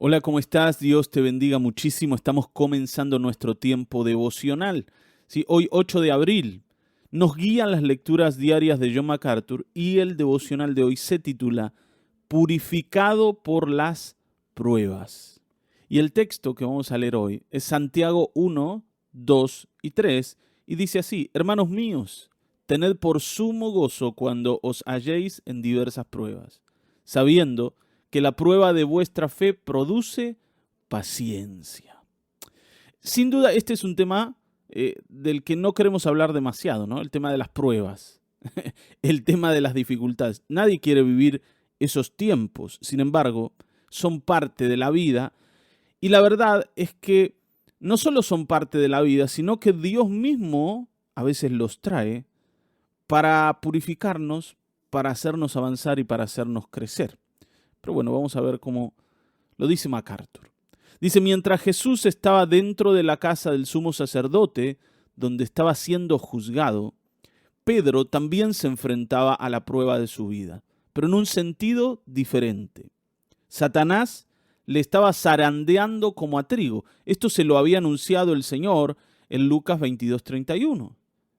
Hola, ¿cómo estás? Dios te bendiga muchísimo. Estamos comenzando nuestro tiempo devocional. Sí, hoy 8 de abril nos guían las lecturas diarias de John MacArthur y el devocional de hoy se titula Purificado por las pruebas. Y el texto que vamos a leer hoy es Santiago 1, 2 y 3 y dice así: Hermanos míos, tened por sumo gozo cuando os halléis en diversas pruebas, sabiendo que la prueba de vuestra fe produce paciencia. Sin duda, este es un tema del que no queremos hablar demasiado, ¿no? El tema de las pruebas, el tema de las dificultades. Nadie quiere vivir esos tiempos, sin embargo, son parte de la vida y la verdad es que no solo son parte de la vida, sino que Dios mismo a veces los trae para purificarnos, para hacernos avanzar y para hacernos crecer. Pero bueno, vamos a ver cómo lo dice MacArthur. Dice: mientras Jesús estaba dentro de la casa del sumo sacerdote, donde estaba siendo juzgado, Pedro también se enfrentaba a la prueba de su vida, pero en un sentido diferente. Satanás le estaba zarandeando como a trigo. Esto se lo había anunciado el Señor en Lucas 22:31.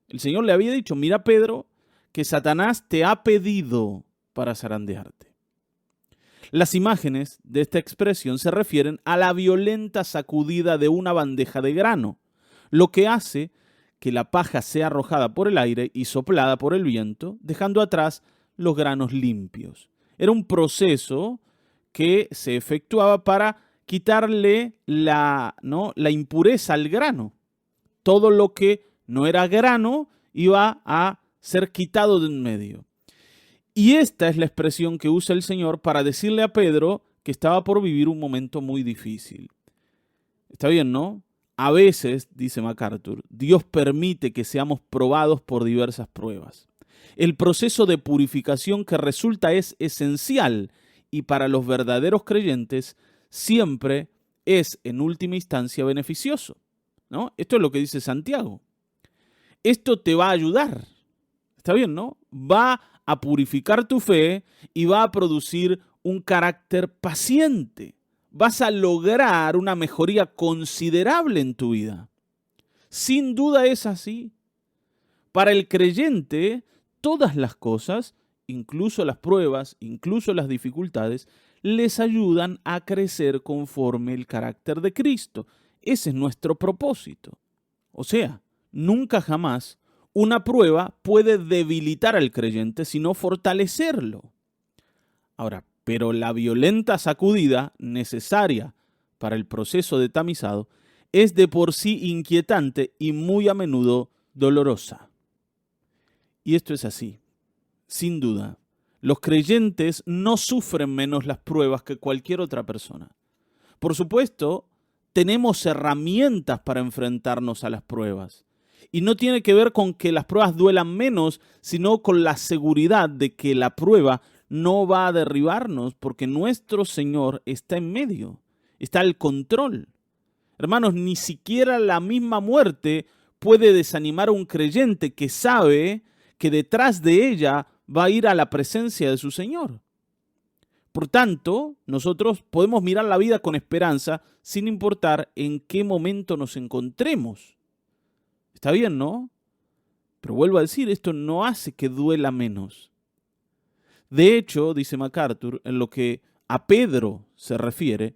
El Señor le había dicho: mira, Pedro, que Satanás te ha pedido para zarandearte. Las imágenes de esta expresión se refieren a la violenta sacudida de una bandeja de grano, lo que hace que la paja sea arrojada por el aire y soplada por el viento, dejando atrás los granos limpios. Era un proceso que se efectuaba para quitarle la impureza al grano. Todo lo que no era grano iba a ser quitado de en medio. Y esta es la expresión que usa el Señor para decirle a Pedro que estaba por vivir un momento muy difícil. Está bien, ¿no? A veces, dice MacArthur, Dios permite que seamos probados por diversas pruebas. El proceso de purificación que resulta es esencial y para los verdaderos creyentes siempre es en última instancia beneficioso, ¿no? Esto es lo que dice Santiago. Esto te va a ayudar. Está bien, ¿no? Va a purificar tu fe y va a producir un carácter paciente. Vas a lograr una mejoría considerable en tu vida. Sin duda es así. Para el creyente, todas las cosas, incluso las pruebas, incluso las dificultades, les ayudan a crecer conforme el carácter de Cristo. Ese es nuestro propósito. O sea, nunca jamás una prueba puede debilitar al creyente, sino fortalecerlo. Ahora, pero la violenta sacudida necesaria para el proceso de tamizado es de por sí inquietante y muy a menudo dolorosa. Y esto es así, sin duda. Los creyentes no sufren menos las pruebas que cualquier otra persona. Por supuesto, tenemos herramientas para enfrentarnos a las pruebas. Y no tiene que ver con que las pruebas duelan menos, sino con la seguridad de que la prueba no va a derribarnos porque nuestro Señor está en medio, está al control. Hermanos, ni siquiera la misma muerte puede desanimar a un creyente que sabe que detrás de ella va a ir a la presencia de su Señor. Por tanto, nosotros podemos mirar la vida con esperanza sin importar en qué momento nos encontremos. Está bien, ¿no? Pero vuelvo a decir, esto no hace que duela menos. De hecho, dice MacArthur, en lo que a Pedro se refiere,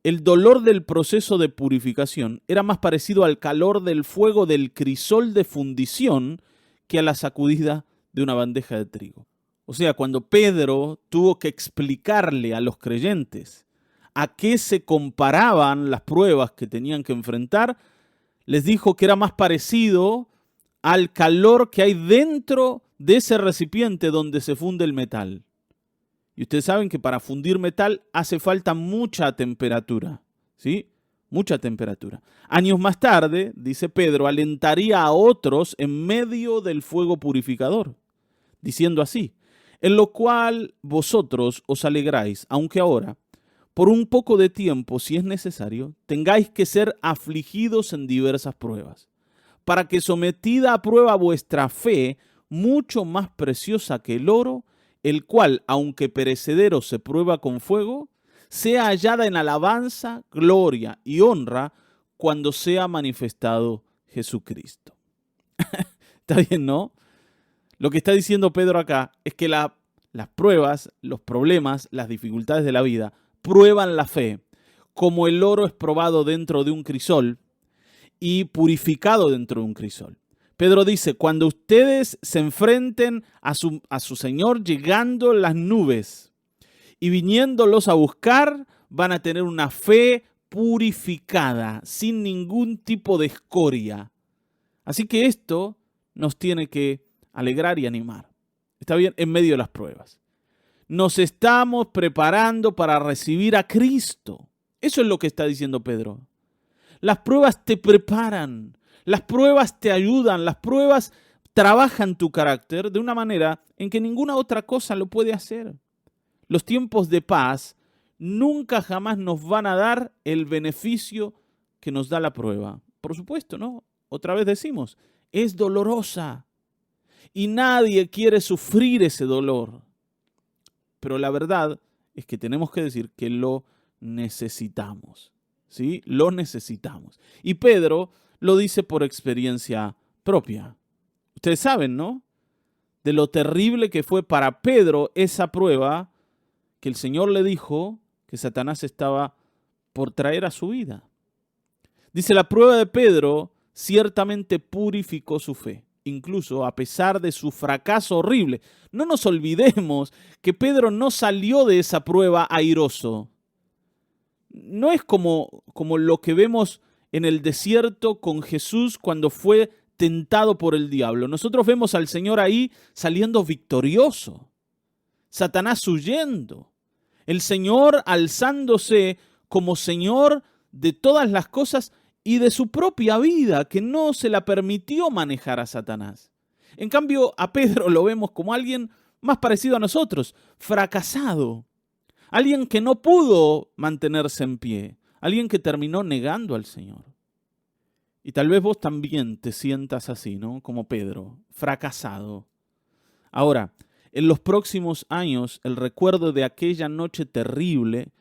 el dolor del proceso de purificación era más parecido al calor del fuego del crisol de fundición que a la sacudida de una bandeja de trigo. O sea, cuando Pedro tuvo que explicarle a los creyentes a qué se comparaban las pruebas que tenían que enfrentar, les dijo que era más parecido al calor que hay dentro de ese recipiente donde se funde el metal. Y ustedes saben que para fundir metal hace falta mucha temperatura, ¿sí? Mucha temperatura. Años más tarde, dice Pedro, alentaría a otros en medio del fuego purificador, diciendo así: en lo cual vosotros os alegráis, aunque ahora, por un poco de tiempo, si es necesario, tengáis que ser afligidos en diversas pruebas, para que sometida a prueba vuestra fe, mucho más preciosa que el oro, el cual, aunque perecedero se prueba con fuego, sea hallada en alabanza, gloria y honra cuando sea manifestado Jesucristo. ¿Está bien, no? Lo que está diciendo Pedro acá es que las pruebas, los problemas, las dificultades de la vida prueban la fe, como el oro es probado dentro de un crisol y purificado dentro de un crisol. Pedro dice, cuando ustedes se enfrenten a su Señor llegando en las nubes y viniéndolos a buscar, van a tener una fe purificada, sin ningún tipo de escoria. Así que esto nos tiene que alegrar y animar. Está bien, en medio de las pruebas. Nos estamos preparando para recibir a Cristo. Eso es lo que está diciendo Pedro. Las pruebas te preparan, las pruebas te ayudan, las pruebas trabajan tu carácter de una manera en que ninguna otra cosa lo puede hacer. Los tiempos de paz nunca jamás nos van a dar el beneficio que nos da la prueba. Por supuesto, ¿no? Otra vez decimos, es dolorosa y nadie quiere sufrir ese dolor. Pero la verdad es que tenemos que decir que lo necesitamos, ¿sí? Lo necesitamos. Y Pedro lo dice por experiencia propia. Ustedes saben, ¿no? De lo terrible que fue para Pedro esa prueba que el Señor le dijo que Satanás estaba por traer a su vida. Dice, la prueba de Pedro ciertamente purificó su fe, incluso a pesar de su fracaso horrible. No nos olvidemos que Pedro no salió de esa prueba airoso. No es como lo que vemos en el desierto con Jesús cuando fue tentado por el diablo. Nosotros vemos al Señor ahí saliendo victorioso, Satanás huyendo, el Señor alzándose como Señor de todas las cosas y de su propia vida, que no se la permitió manejar a Satanás. En cambio, a Pedro lo vemos como alguien más parecido a nosotros, fracasado, alguien que no pudo mantenerse en pie, alguien que terminó negando al Señor. Y tal vez vos también te sientas así, ¿no? Como Pedro, fracasado. Ahora, en los próximos años, el recuerdo de aquella noche terrible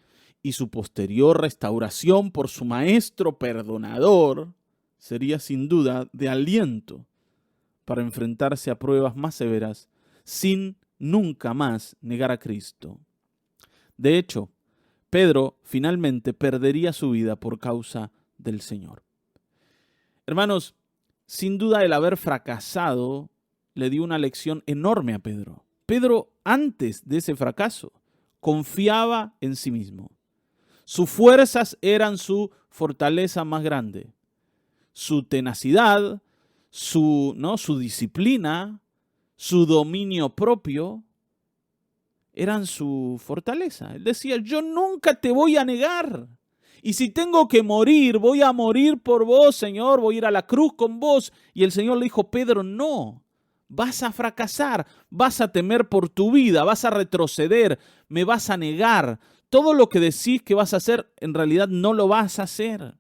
y su posterior restauración por su Maestro perdonador sería sin duda de aliento para enfrentarse a pruebas más severas sin nunca más negar a Cristo. De hecho, Pedro finalmente perdería su vida por causa del Señor. Hermanos, sin duda el haber fracasado le dio una lección enorme a Pedro. Pedro, antes de ese fracaso, confiaba en sí mismo. Sus fuerzas eran su fortaleza más grande. Su tenacidad, su disciplina, su dominio propio, eran su fortaleza. Él decía, yo nunca te voy a negar. Y si tengo que morir, voy a morir por vos, Señor, voy a ir a la cruz con vos. Y el Señor le dijo, Pedro, no, vas a fracasar, vas a temer por tu vida, vas a retroceder, me vas a negar. Todo lo que decís que vas a hacer, en realidad no lo vas a hacer.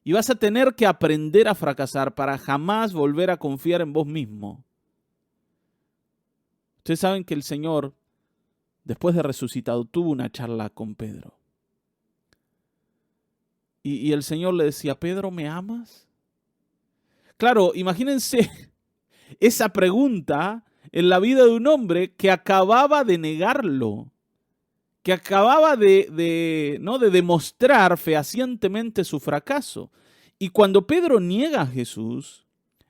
Y vas a tener que aprender a fracasar para jamás volver a confiar en vos mismo. Ustedes saben que el Señor, después de resucitado, tuvo una charla con Pedro. Y el Señor le decía, Pedro, ¿me amas? Claro, imagínense esa pregunta en la vida de un hombre que acababa de negarlo, que acababa de demostrar fehacientemente su fracaso. Y cuando Pedro niega a Jesús,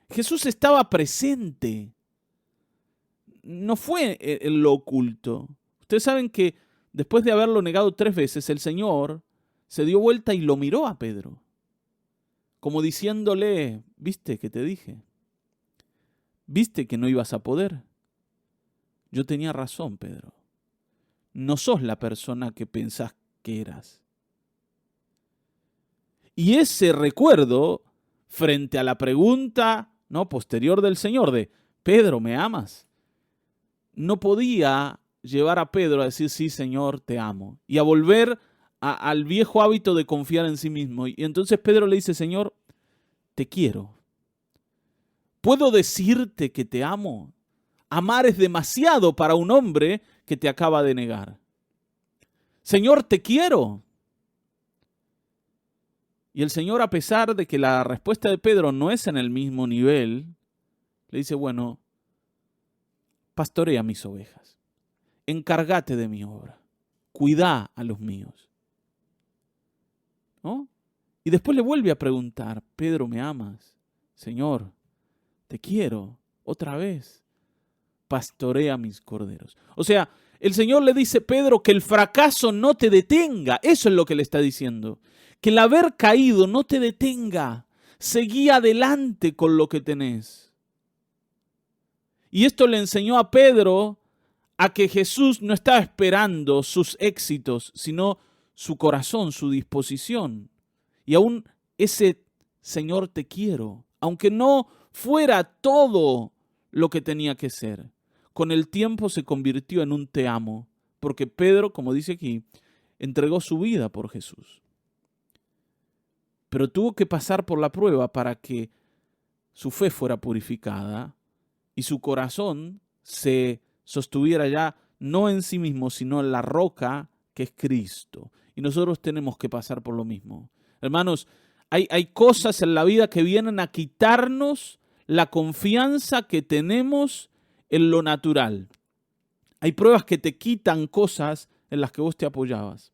Jesús estaba presente. No fue en lo oculto. Ustedes saben que después de haberlo negado 3 veces, el Señor se dio vuelta y lo miró a Pedro, como diciéndole, ¿viste que te dije? ¿Viste que no ibas a poder? Yo tenía razón, Pedro. No sos la persona que pensás que eras. Y ese recuerdo, frente a la pregunta posterior del Señor de, Pedro, ¿me amas? No podía llevar a Pedro a decir, sí, Señor, te amo. Y a volver al viejo hábito de confiar en sí mismo. Y entonces Pedro le dice, Señor, te quiero. ¿Puedo decirte que te amo? Amar es demasiado para un hombre que te acaba de negar. Señor, te quiero. Y el Señor, a pesar de que la respuesta de Pedro no es en el mismo nivel, le dice, bueno, pastorea mis ovejas, encárgate de mi obra, cuida a los míos. ¿No? Y después le vuelve a preguntar, Pedro, ¿me amas? Señor, te quiero, otra vez, pastorea mis corderos. O sea, el Señor le dice, Pedro, que el fracaso no te detenga. Eso es lo que le está diciendo. Que el haber caído no te detenga. Seguí adelante con lo que tenés. Y esto le enseñó a Pedro a que Jesús no estaba esperando sus éxitos, sino su corazón, su disposición. Y aún ese Señor, te quiero, aunque no fuera todo lo que tenía que ser, con el tiempo se convirtió en un te amo, porque Pedro, como dice aquí, entregó su vida por Jesús. Pero tuvo que pasar por la prueba para que su fe fuera purificada y su corazón se sostuviera ya no en sí mismo, sino en la roca que es Cristo. Y nosotros tenemos que pasar por lo mismo. Hermanos, hay cosas en la vida que vienen a quitarnos la confianza que tenemos en lo natural. Hay pruebas que te quitan cosas en las que vos te apoyabas.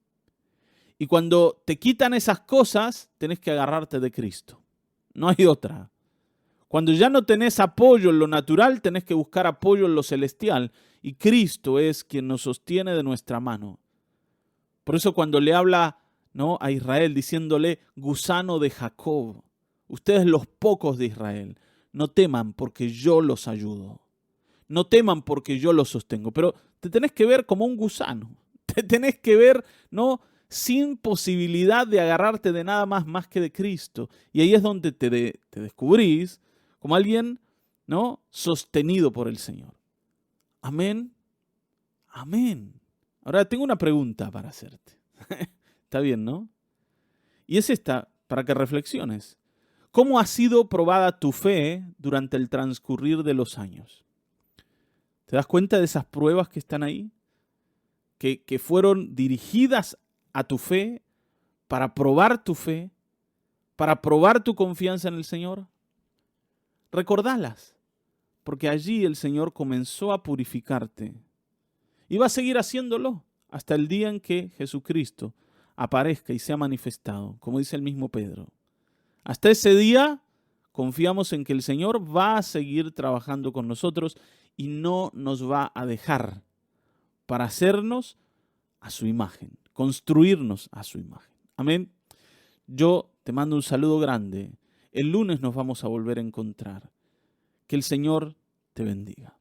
Y cuando te quitan esas cosas, tenés que agarrarte de Cristo. No hay otra. Cuando ya no tenés apoyo en lo natural, tenés que buscar apoyo en lo celestial. Y Cristo es quien nos sostiene de nuestra mano. Por eso cuando le habla, ¿no?, a Israel diciéndole, gusano de Jacob, ustedes los pocos de Israel, no teman porque yo los ayudo. No teman porque yo los sostengo. Pero te tenés que ver como un gusano. Te tenés que ver, ¿no?, sin posibilidad de agarrarte de nada más que de Cristo. Y ahí es donde te descubrís como alguien, ¿no?, sostenido por el Señor. Amén. Amén. Ahora tengo una pregunta para hacerte. Está bien, ¿no? Y es esta, para que reflexiones. ¿Cómo ha sido probada tu fe durante el transcurrir de los años? ¿Te das cuenta de esas pruebas que están ahí? Que fueron dirigidas a tu fe, para probar tu fe, para probar tu confianza en el Señor. Recordalas, porque allí el Señor comenzó a purificarte. Y va a seguir haciéndolo hasta el día en que Jesucristo aparezca y sea manifestado, como dice el mismo Pedro. Hasta ese día confiamos en que el Señor va a seguir trabajando con nosotros y no nos va a dejar para hacernos a su imagen, construirnos a su imagen. Amén. Yo te mando un saludo grande. El lunes nos vamos a volver a encontrar. Que el Señor te bendiga.